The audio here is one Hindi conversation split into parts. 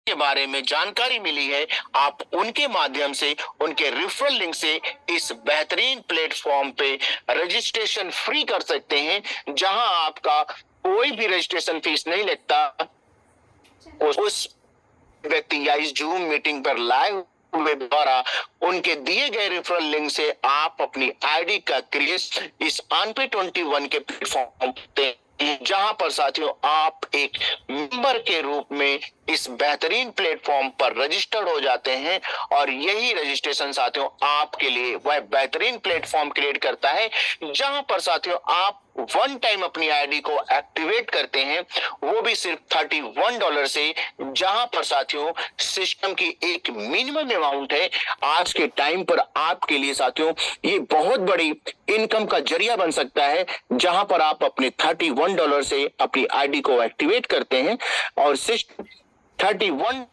के बारे में जानकारी मिली है, आप उनके माध्यम से, उनके रेफरल लिंक से इस बेहतरीन प्लेटफॉर्म पे रजिस्ट्रेशन फ्री कर सकते हैं, जहां आपका कोई भी रजिस्ट्रेशन फीस नहीं लगता। उस व्यक्ति या इस जूम मीटिंग पर लाइव हुए द्वारा उनके दिए गए रेफरल लिंक से आप अपनी आईडी का क्रिएशन इस Unpay21 के प्लेटफॉर्म पे, जहां पर साथियों आप एक मेंबर के रूप में इस बेहतरीन प्लेटफॉर्म पर रजिस्टर्ड हो जाते हैं। और यही रजिस्ट्रेशन साथियों आपके लिए वह बेहतरीन प्लेटफॉर्म क्रिएट करता है, जहां पर साथियों आप वन टाइम अपनी आईडी को एक्टिवेट करते हैं, वो भी सिर्फ $31 से, जहां पर साथियों सिस्टम की एक मिनिमम अमाउंट है। आज के टाइम पर आपके लिए साथियों ये बहुत बड़ी इनकम का जरिया बन सकता है, जहां पर आप अपने $31 से अपनी आईडी को एक्टिवेट करते हैं और सिस्टम $31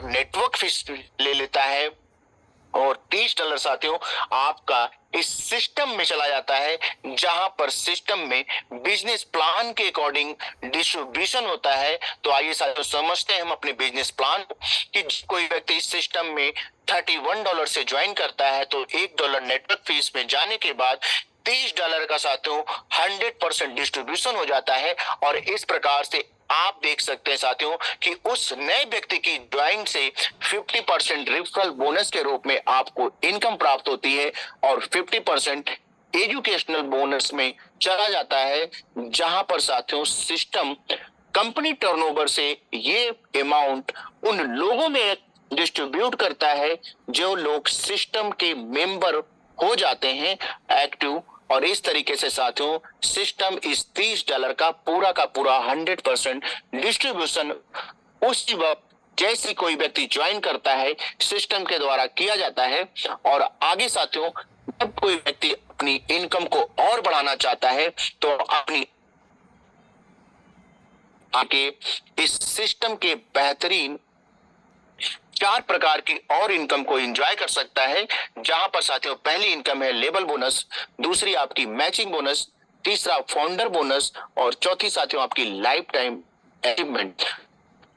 नेटवर्क फीस ले लेता है और $30 साथियों आपका इस सिस्टम में चला जाता है, जहां पर सिस्टम में बिजनेस प्लान के अकॉर्डिंग डिस्ट्रीब्यूशन होता है। तो आइए साथियों समझते हैं हम अपने बिजनेस प्लान कि कोई व्यक्ति इस सिस्टम में $31 से ज्वाइन करता है तो $1 नेटवर्क फीस में जाने के बाद $30 का साथियों 100% डिस्ट्रीब्यूशन हो जाता है। और इस प्रकार से आप देख सकते हैं साथियों कि उस नए व्यक्ति की ज्वाइन से 50% रेफरल बोनस के रूप में आपको इनकम प्राप्त होती है और 50% एजुकेशनल बोनस में चला जाता है, जहां पर साथियों सिस्टम कंपनी टर्नओवर से ये अमाउंट उन लोगों में डिस्ट्रीब्यूट करता है जो लोग सिस्टम के मेंबर हो जाते हैं एक्टिव। और इस तरीके से साथियों सिस्टम इस $30 का पूरा 100% डिस्ट्रीब्यूशन उसी वक्त जैसे कोई व्यक्ति ज्वाइन करता है सिस्टम के द्वारा किया जाता है। और आगे साथियों जब कोई व्यक्ति अपनी इनकम को और बढ़ाना चाहता है तो अपनी आगे इस सिस्टम के बेहतरीन 4 प्रकार की और इनकम को एंजॉय कर सकता है, जहां पर साथियों पहली इनकम है लेबल बोनस, दूसरी आपकी मैचिंग बोनस, तीसरा फाउंडर बोनस और चौथी साथियों आपकी लाइफ टाइम अचीवमेंट।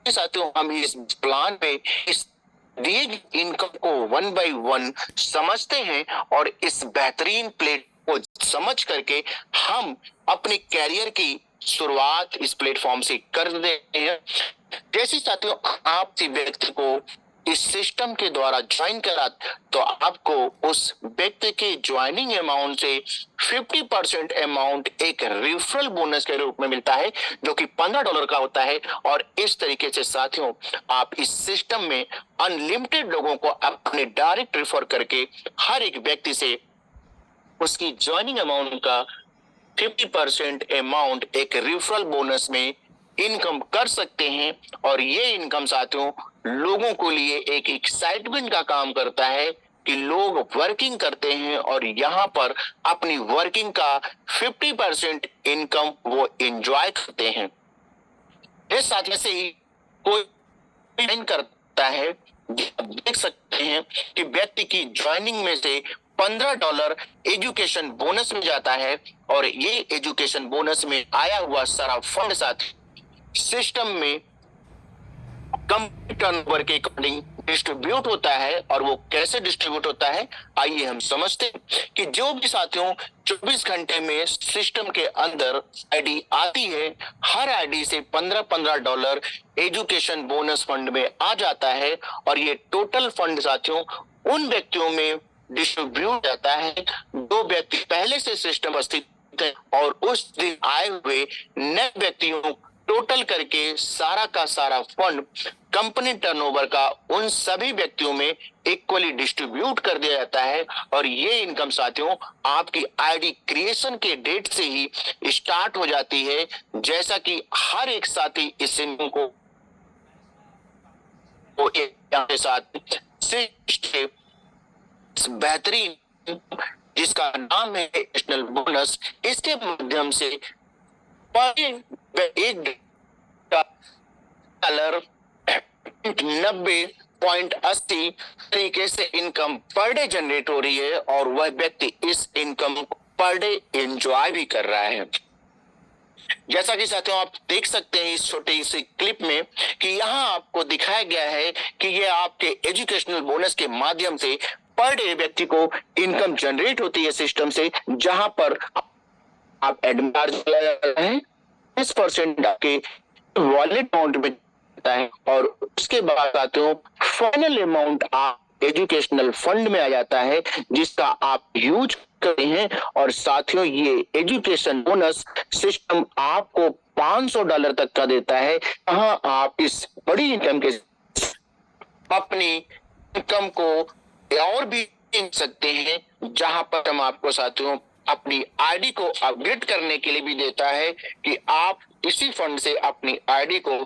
साथियों हम इस प्लान में इस दिए गए इनकम को 1 बाय 1 समझते हैं और इस बेहतरीन प्लेट को समझ करके हम अपने कैरियर की शुरुआत इस प्लेटफॉर्म से कर देते हैं। जैसे साथियों आप व्यक्ति को इस सिस्टम के द्वारा ज्वाइन करा तो आपको उस व्यक्ति के ज्वाइनिंग अमाउंट से 50% अमाउंट एक रेफरल बोनस के रूप में मिलता है, जो कि $15 का होता है। और इस तरीके से साथियों आप इस सिस्टम में अनलिमिटेड लोगों को अपने डायरेक्ट रेफर करके हर एक व्यक्ति से उसकी ज्वाइनिंग अमाउंट का 50% अमाउंट एक रेफरल बोनस में इनकम कर सकते हैं। और ये इनकम साथियों लोगों को लिए एक एक्साइटमेंट का काम करता है कि लोग वर्किंग करते हैं और यहाँ पर अपनी वर्किंग का 50% इनकम वो एंजॉय करते हैं। इस साथ में से ही कोई करता है, देख सकते हैं कि व्यक्ति की ज्वाइनिंग में से $15 एजुकेशन बोनस में जाता है और ये एजुकेशन बोनस में आया हुआ सारा फंड साथ सिस्टम में कंपनी टर्नओवर के अकॉर्डिंग डिस्ट्रीब्यूट होता है। और वो कैसे डिस्ट्रीब्यूट होता है आइए हम समझते हैं कि जो भी साथियों 24 घंटे में सिस्टम के अंदर आईडी आती है, हर आईडी से $15 एजुकेशन बोनस फंड में आ जाता है। और ये टोटल फंड साथियों उन व्यक्तियों में डिस्ट्रीब्यूट जाता है जो व्यक्ति पहले से सिस्टम उपस्थित है और उस दिन आए हुए नए व्यक्तियों टोटल करके सारा का सारा फंड कंपनी टर्नओवर का उन सभी व्यक्तियों में इक्वली डिस्ट्रीब्यूट कर दिया जाता है। और ये इनकम साथियों आपकी आईडी क्रिएशन के डेट से ही स्टार्ट हो जाती है, जैसा कि हर एक साथी इस इनकम को साथ बेहतरीन जिसका नाम है एडिशनल बोनस, इसके माध्यम से $90.80 तरीके से इनकम पर डे जनरेट हो रही है और वह व्यक्ति इस इनकम पर डे एंजॉय भी कर रहा है। जैसा कि साथियों आप देख सकते हैं इस छोटी सी क्लिप में कि यहाँ आपको दिखाया गया है कि ये आपके एजुकेशनल बोनस के माध्यम से पर डे व्यक्ति को इनकम जनरेट होती है सिस्टम से, जहां पर आप एडवांस है 10% आपके वॉलेट अमाउंट में जाता है और उसके बाद साथियों फाइनल अमाउंट आप एजुकेशनल फंड में आ जाता है, जिसका आप यूज करते हैं। और साथियों ये एजुकेशन बोनस सिस्टम आपको $500 तक का देता है, जहां आप इस बड़ी इनकम के अपनी इनकम को और भी गिन सकते हैं, जहां पर हम आपको साथियों अपनी आईडी को अपग्रेड करने के लिए भी देता है कि आप इसी फंड से अपनी आईडी को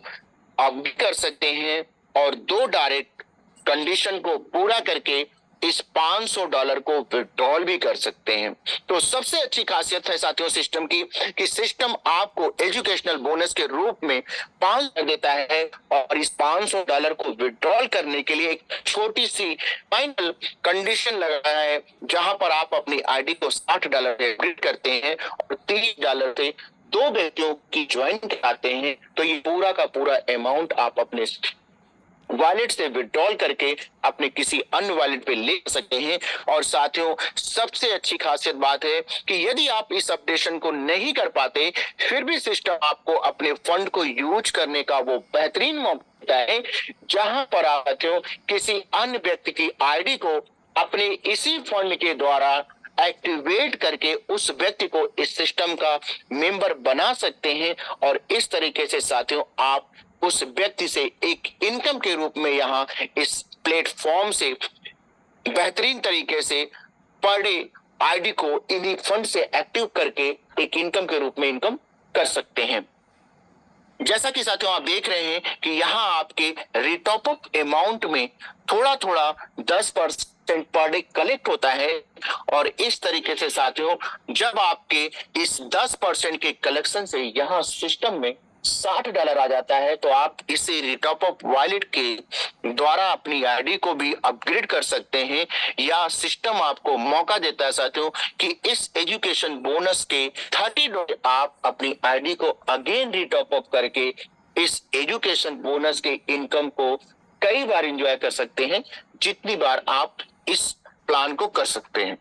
अपग्रेड कर सकते हैं और 2 डायरेक्ट कंडीशन को पूरा करके इस $500 को विड्रॉल भी कर सकते हैं। तो सबसे अच्छी खासियत है साथियों सिस्टम की कि सिस्टम आपको एजुकेशनल बोनस के रूप में 500 देता है और इस $500 को विड्रॉल करने के लिए एक छोटी सी फाइनल कंडीशन लगा है, जहां पर आप अपनी आईडी को $60 से अपग्रेड करते हैं और $30 से 2 व्यक्तियों की ज्वाइन कराते हैं, तो ये पूरा का पूरा अमाउंट आप अपने वॉलेट से विड्रॉल करके अपने किसी अन्य वॉलेट पे ले सकते हैं। और साथियों सबसे अच्छी खासियत बात है कि यदि आप इस अपडेशन को नहीं कर पाते, फिर भी सिस्टम आपको अपने फंड को यूज करने का वो बेहतरीन मौका देता है, जहां पर आप साथियों किसी अन्य व्यक्ति की आईडी को अपने इसी फंड के द्वारा एक्टिवेट करके उस व्यक्ति को इस सिस्टम का मेंबर बना सकते हैं। और इस तरीके से साथियों आप उस व्यक्ति से एक इनकम के रूप में यहाँ इस प्लेटफॉर्म से बेहतरीन तरीके से पर डे आईडी को इन्हीं फंड से एक्टिव करके एक इनकम के रूप में इनकम कर सकते हैं। जैसा कि साथियों आप देख रहे हैं कि यहाँ आपके रिटॉप अप अमाउंट में थोड़ा थोड़ा 10% पर डे कलेक्ट होता है। और इस तरीके से साथियों जब आपके इस 10% के कलेक्शन से यहाँ सिस्टम में $60 आ जाता है, तो आप इसे रिटॉप अप वॉलेट के द्वारा अपनी आईडी को भी अपग्रेड कर सकते हैं। या सिस्टम आपको मौका देता है साथियों कि इस एजुकेशन बोनस के $30 आप अपनी आईडी को अगेन रिटॉप अप करके इस एजुकेशन बोनस के इनकम को कई बार एंजॉय कर सकते हैं, जितनी बार आप इस प्लान को कर सकते हैं।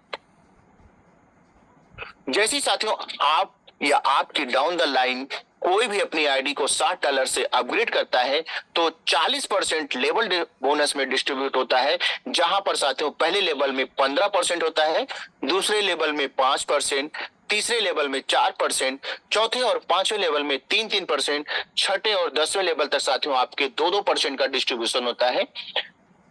जैसे साथियों आप या आपकी डाउन द लाइन कोई भी अपनी आईडी को $60 से अपग्रेड करता है, तो 40% लेवल बोनस में डिस्ट्रीब्यूट होता है, जहां पर साथियों पहले लेवल में 15% होता है, दूसरे लेवल में 5%, तीसरे लेवल में 4%, चौथे और पांचवें लेवल में 3-3%, छठे और 10वें लेवल तक साथियों आपके 2-2% का डिस्ट्रीब्यूशन होता है।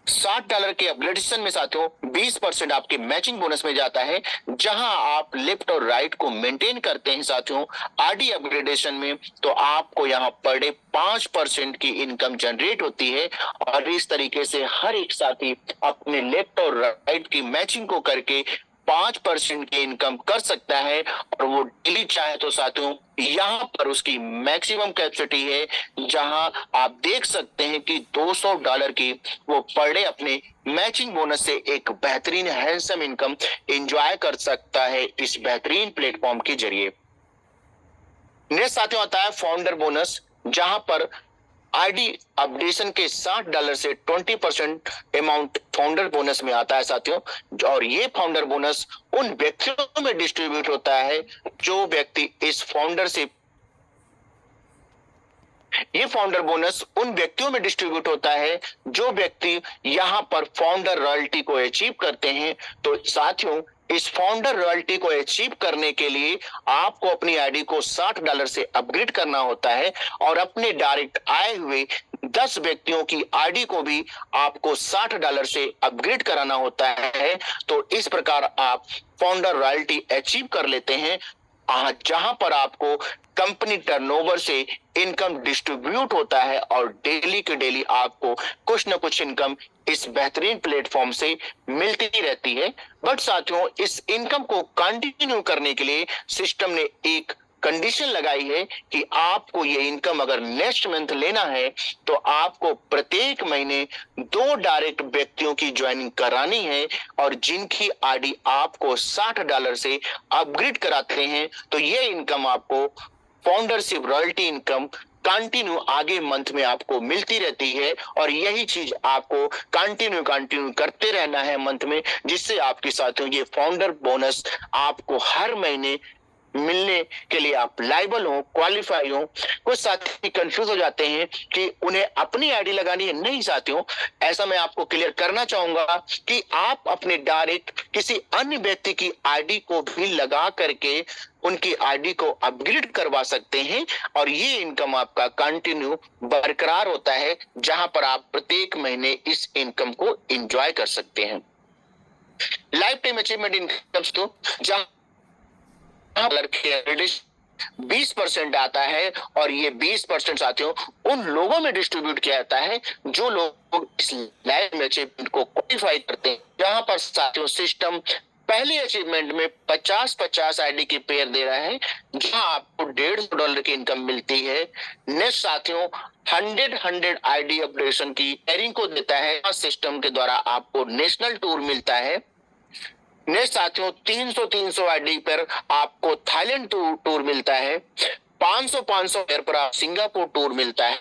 $60 के अपग्रेडेशन में साथियों 20% आपके मैचिंग बोनस में जाता है, जहां आप लेफ्ट और राइट को मेंटेन करते हैं साथियों आरडी अपग्रेडेशन में, तो आपको यहां पर डे 5% की इनकम जनरेट होती है। और इस तरीके से हर एक साथी अपने लेफ्ट और राइट की मैचिंग को करके 5% की इनकम कर सकता है। और वो डेली चाहे तो साथियों यहाँ पर उसकी मैक्सिमम कैपेसिटी है, जहां आप देख सकते हैं कि $200 की वो पर डे अपने मैचिंग बोनस से एक बेहतरीन हैंडसम इनकम एंजॉय कर सकता है इस बेहतरीन प्लेटफॉर्म के जरिए। नेक्स्ट साथियों आता है फाउंडर बोनस, जहां पर आईडी अपडेशन के $60 से 20% अमाउंट फाउंडर बोनस में आता है साथियों। और ये फाउंडर बोनस उन व्यक्तियों में डिस्ट्रीब्यूट होता है जो व्यक्ति इस फाउंडर से ये फाउंडर बोनस उन व्यक्तियों में डिस्ट्रीब्यूट होता है जो व्यक्ति यहाँ पर फाउंडर रॉयल्टी को अचीव करते हैं। तो साथियों इस फाउंडर रॉयल्टी को अचीव करने के लिए आपको अपनी आईडी को $60 से अपग्रेड करना होता है और अपने डायरेक्ट आए हुए 10 व्यक्तियों की आईडी को भी आपको $60 से अपग्रेड कराना होता है। तो इस प्रकार आप फाउंडर रॉयल्टी अचीव कर लेते हैं, जहां पर आपको कंपनी टर्नओवर से इनकम डिस्ट्रीब्यूट होता है और डेली के डेली आपको कुछ न कुछ इनकम इस बेहतरीन प्लेटफॉर्म से मिलती रहती है। बट साथियों इस इनकम को कंटिन्यू करने के लिए सिस्टम ने एक कंडीशन लगाई है कि आपको ये इनकम अगर नेक्स्ट मंथ लेना है तो आपको प्रत्येक महीने 2 डायरेक्ट व्यक्तियों की ज्वाइनिंग करानी है और जिनकी आईडी आपको $60 से अपग्रेड कराते हैं, तो ये इनकम आपको फाउंडरशिप रॉयल्टी इनकम कंटिन्यू आगे मंथ में आपको मिलती रहती है, और यही चीज आपको कंटिन्यू करते रहना है मंथ में, जिससे आपके साथियों ये फाउंडर बोनस आपको हर महीने मिलने के लिए आप लायबल हो, क्वालिफाई हो। कुछ साथी कंफ्यूज हो जाते हैं कि उन्हें अपनी आईडी लगानी है। नहीं साथियों, ऐसा मैं आपको क्लियर करना चाहूंगा कि आप अपने डायरेक्ट किसी अन्य व्यक्ति की आईडी को भी लगा करके उनकी आईडी को अपग्रेड करवा सकते हैं, और ये इनकम आपका कंटिन्यू बरकरार होता है, जहां पर आप प्रत्येक महीने इस इनकम को एंजॉय कर सकते हैं। लाइफ टाइम अचीवमेंट इनकम तो जहां 20% आता है, और ये 20% साथियों उन लोगों में डिस्ट्रीब्यूट किया जाता है जो लोग इस लाइफ में अचीवमेंट को क्वालिफाई करते हैं। जहां पर साथियों सिस्टम पहले अचीवमेंट में 50-50 आईडी की पेयर दे रहा है, जहां आपको $150 की इनकम मिलती है। नेक्स्ट साथियों 100 आईडी अपडेशन की पेयरिंग को देता है। सिस्टम के द्वारा आपको नेशनल टूर मिलता है। नेक्स्ट साथियों 300 आईडी पर आपको थाईलैंड टूर मिलता है। 500 पेयर पर आप सिंगापुर टूर मिलता है।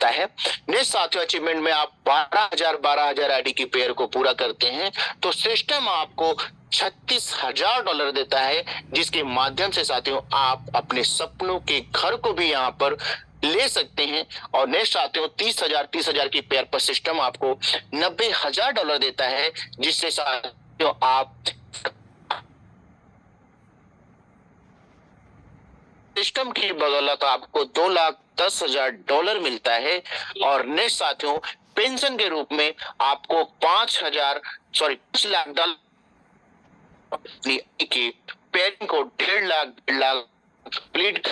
है नेक्स्ट साथियों अचीवमेंट में आप 12,000 आईडी की पेयर को पूरा करते हैं तो सिस्टम आपको $36,000 देता है, जिसके माध्यम से साथियों आप अपने सपनों के घर को भी यहाँ पर ले सकते हैं। और नेक्स्ट साथियों 30,000 की पेयर पर सिस्टम आपको $90,000 देता है, जिससे साथियों आप सिस्टम की बदौलत आपको $2,10,000 मिलता है। और नेक्स्ट साथियों पेंशन के रूप में आपको 5 लाख की पेंशन को 1.5 लाख कंप्लीट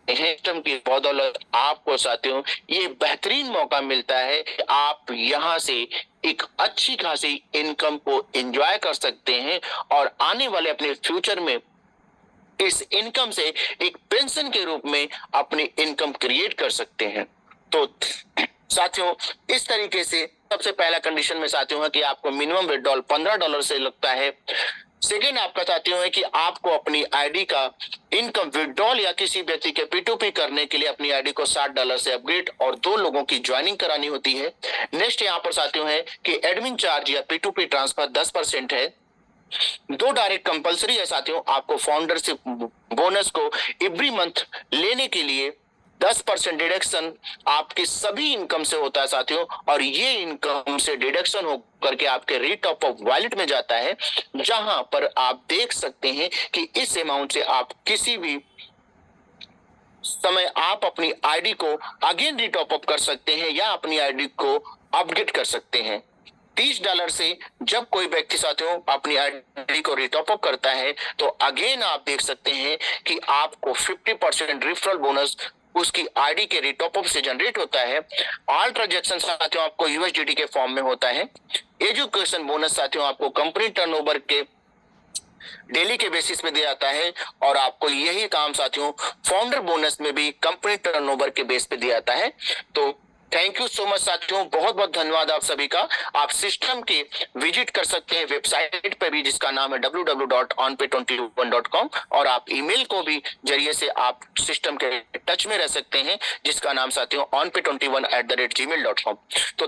सिस्टम की बदौलत आपको साथियों ये बेहतरीन मौका मिलता है कि आप यहाँ से एक अच्छी खासी इनकम को एंजॉय कर सकते हैं, और आने वाले अपने फ्यूचर में इस इनकम से एक पेंशन के रूप में अपनी इनकम क्रिएट कर सकते हैं। तो साथियों इस तरीके से सबसे पहला कंडीशन में साथियों है कि आपको मिनिमम विड्रॉल $15 से लगता है। सेकेंड आपका साथियों है कि आपको अपनी आईडी का इनकम विड्रॉल या किसी व्यक्ति के P2P करने के लिए अपनी आईडी को $60 से अपग्रेड और 2 लोगों की ज्वाइनिंग करानी होती है। नेक्स्ट यहाँ पर साथियों है कि एडमिन चार्ज या P2P ट्रांसफर 10% है। 2 डायरेक्ट कंपलसरी है साथियों, आपको फाउंडरशिप बोनस को एवरी मंथ लेने के लिए 10% डिडक्शन आपके सभी इनकम से होता है साथियों, और ये इनकम से डिडक्शन हो करके आपके रेट ऑफ वॉलेट में जाता है, जहां पर आप देख सकते हैं कि इस अमाउंट से आप किसी भी समय आप अपनी आईडी को अगेन रिटॉप अप कर सकते हैं या अपनी आईडी को अपग्रेड कर सकते हैं। $30 से जब कोई व्यक्ति साथियों अपनी आईडी को रिटॉप अप करता है तो अगेन आप देख सकते हैं कि आपको 50% रेफरल बोनस उसकी आईडी के रिटॉप अप से जनरेट होता है। ऑल ट्रांजैक्शन साथियों आपको USDT के फॉर्म में होता है। एजुकेशन बोनस साथियों आपको कंपनी टर्नओवर के डेली के बेसिस पे दिया जाता है, और आपको यही काम साथियों फाउंडर बोनस में भी कंपनी टर्नओवर के बेस पे दिया जाता है। तो थैंक यू सो मच साथियों, बहुत बहुत धन्यवाद आप सभी का। आप सिस्टम के विजिट कर सकते हैं वेबसाइट पे भी, जिसका नाम है www.onpay21.com, और आप ईमेल को भी जरिए से आप सिस्टम के टच में रह सकते हैं, जिसका नाम साथियों onpay21@gmail.com। तो